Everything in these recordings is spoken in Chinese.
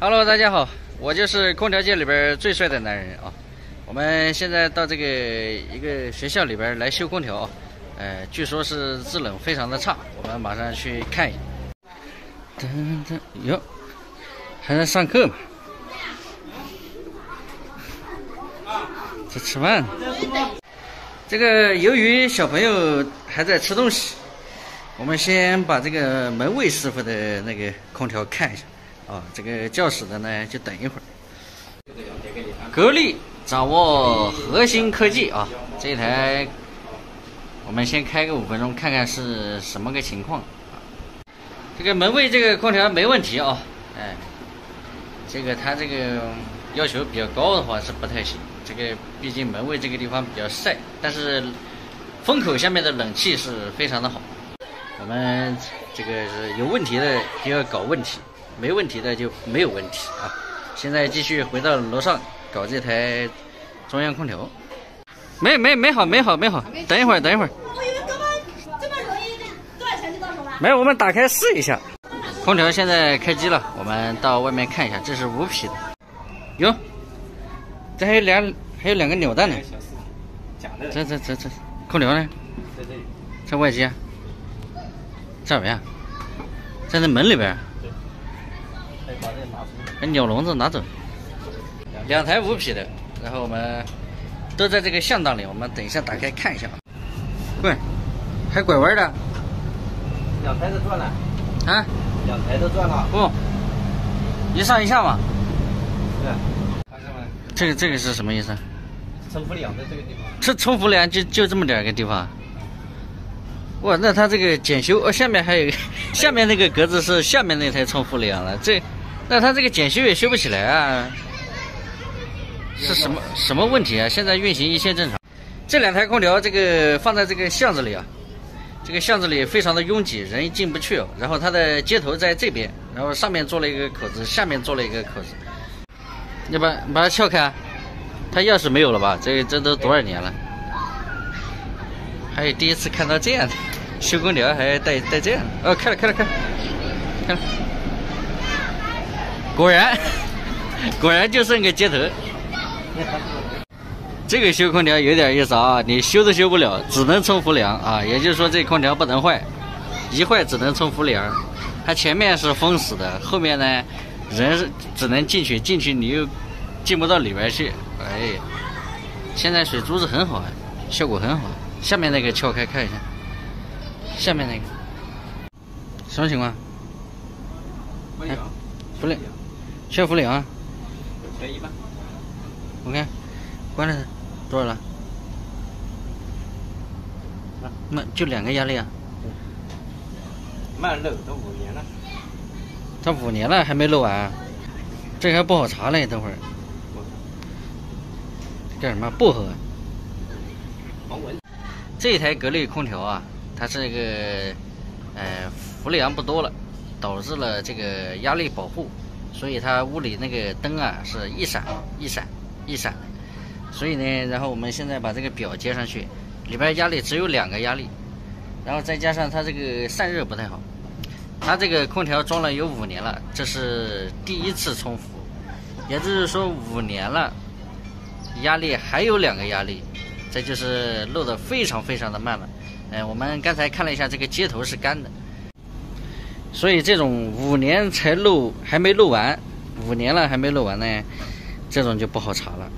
Hello， 大家好，我就是空调界里边最帅的男人啊！我们现在到这个一个学校里边来修空调，据说是制冷非常的差，我们马上去看一下。噔噔哟，还在上课嘛？在吃饭呢。这个由于小朋友还在吃东西，我们先把这个门卫师傅的那个空调看一下。这个教室的呢，就等一会儿。格力掌握核心科技啊，这一台我们先开个5分钟，看看是什么个情况。这个门卫这个空调没问题啊，这个它这个要求比较高的话是不太行。这个毕竟门卫这个地方比较晒，但是风口下面的冷气是非常的好。我们这个是有问题的就要搞问题。没问题的就没有问题啊！现在继续回到楼上搞这台中央空调。没好，等一会儿。我以为这么容易，多少钱就到手了？没有，我们打开试一下。空调现在开机了，我们到外面看一下，这是5匹的。哟，这还有两个鸟蛋呢。这空调呢？在这里。在外机啊？在哪边？在那门里边。把鸟笼子拿走，2台5匹的，然后我们都在这个向档里，我们等一下打开看一下。喂，还拐弯的？2台都转了啊？2台都转了？不，一上一下嘛。对，这个是什么意思？冲浮梁在这个地方。这冲浮梁就这么点个地方。哇，那它这个检修下面还有下面那个格子是下面那台冲浮梁了，那它这个检修也修不起来啊，是什么问题啊？现在运行一切正常。这2台空调这个放在这个巷子里啊，这个巷子里非常的拥挤，人进不去哦。然后它的接头在这边，然后上面做了一个口子，下面做了一个口子。你把它撬开，它钥匙没有了吧？这都多少年了？还有第一次看到这样的修空调还带这样的。哦，开了。果然就剩个接头。这个修空调有点意思啊，你修都修不了，只能冲浮梁啊，也就是说这空调不能坏，一坏只能冲浮梁。它前面是封死的，后面呢人只能进去你又进不到里边去。现在水珠子很好，效果很好。下面那个撬开看一下，下面那个什么情况？浮梁，缺浮梁啊？缺1半。我看，关了多少了？那就2个压力啊。慢漏都5年了。它5年了还没漏完啊？这还不好查嘞，等会儿。干什么？薄荷？防蚊。这台格力空调啊，它是一个浮梁不多了，导致了这个压力保护，所以它屋里那个灯啊是一闪，所以呢，然后我们现在把这个表接上去，里边压力只有2个压力，然后再加上它这个散热不太好，它这个空调装了有5年了，这是第1次冲浮，也就是说5年了，压力还有2个压力。这就是漏的非常的慢了，我们刚才看了一下，这个接头是干的，所以这种5年才漏还没漏完，5年了还没漏完呢，这种就不好查了。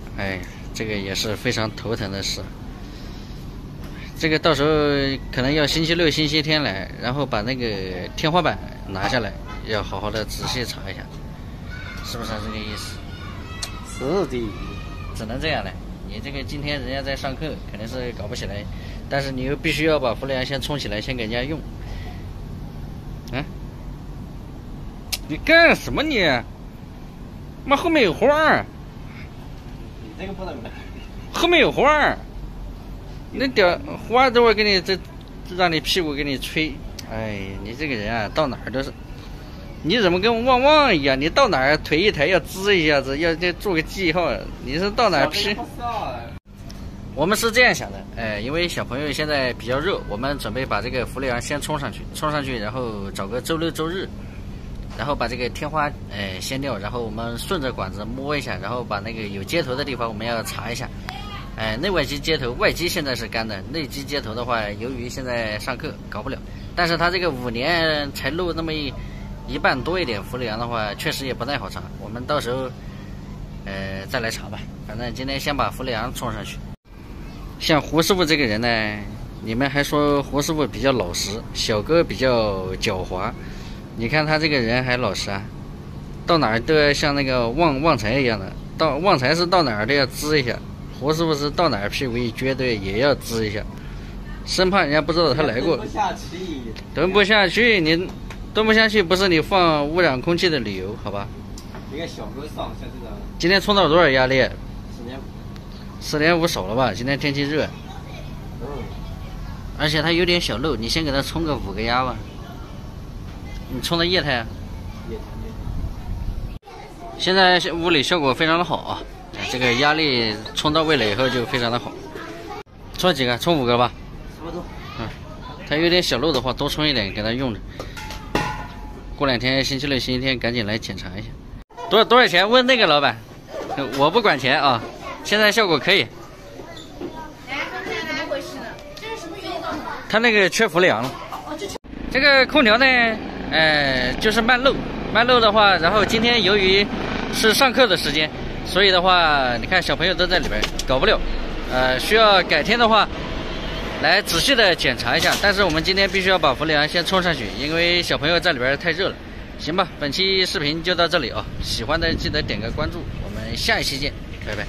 这个也是非常头疼的事。这个到时候可能要星期6、星期天来，然后把那个天花板拿下来，要好好的仔细查一下，是不是这个意思？是的，只能这样了。你这个今天人家在上课，肯定是搞不起来，但是你又必须要把浮梁先冲起来，先给人家用。你干什么你？妈，后面有花儿。你这个不能买。后面有花儿，那屌花等会儿给你让你屁股给你吹。你这个人啊，到哪儿都是。你怎么跟旺旺一样？你到哪儿腿一抬要滋一下子，要做个记号。你是到哪儿批？我们是这样想的，因为小朋友现在比较热，我们准备把这个浮梁先冲上去，然后找个周6周日，然后把这个天花掀掉，然后我们顺着管子摸一下，然后把那个有接头的地方我们要查一下。内外机接头，外机现在是干的，内机接头的话，由于现在上课搞不了，但是它这个5年才漏那么一半多一点氟利昂的话，确实也不太好查。我们到时候再来查吧，反正今天先把氟利昂冲上去。像胡师傅这个人呢，你们还说胡师傅比较老实，小哥比较狡猾。你看他这个人还老实啊，到哪儿都要像那个旺财一样的，旺财是到哪儿都要支一下，胡师傅是到哪儿屁股一撅对也要支一下，生怕人家不知道他来过。蹲不下去，你蹲不下去不是你放污染空气的理由，好吧？一个小哥上像这个。今天冲到多少压力4.5。4.5少了吧？今天天气热。而且它有点小漏，你先给它冲个5个压吧。你冲的液态啊？液态。现在屋里效果非常的好啊，这个压力冲到位了以后就非常的好。冲几个？冲5个吧。差不多。它有点小漏的话，多冲一点给它用着。过2天星期六、星期天赶紧来检查一下。多少钱？问那个老板，我不管钱啊。现在效果可以。它那个缺氟利昂了。这个空调呢，就是慢漏。慢漏的话，然后今天由于是上课的时间，所以的话，你看小朋友都在里边，搞不了。需要改天的话，来仔细的检查一下。但是我们今天必须要把氟利昂先冲上去，因为小朋友在里边太热了。行吧，本期视频就到这里啊，喜欢的记得点个关注，我们下一期见，拜拜。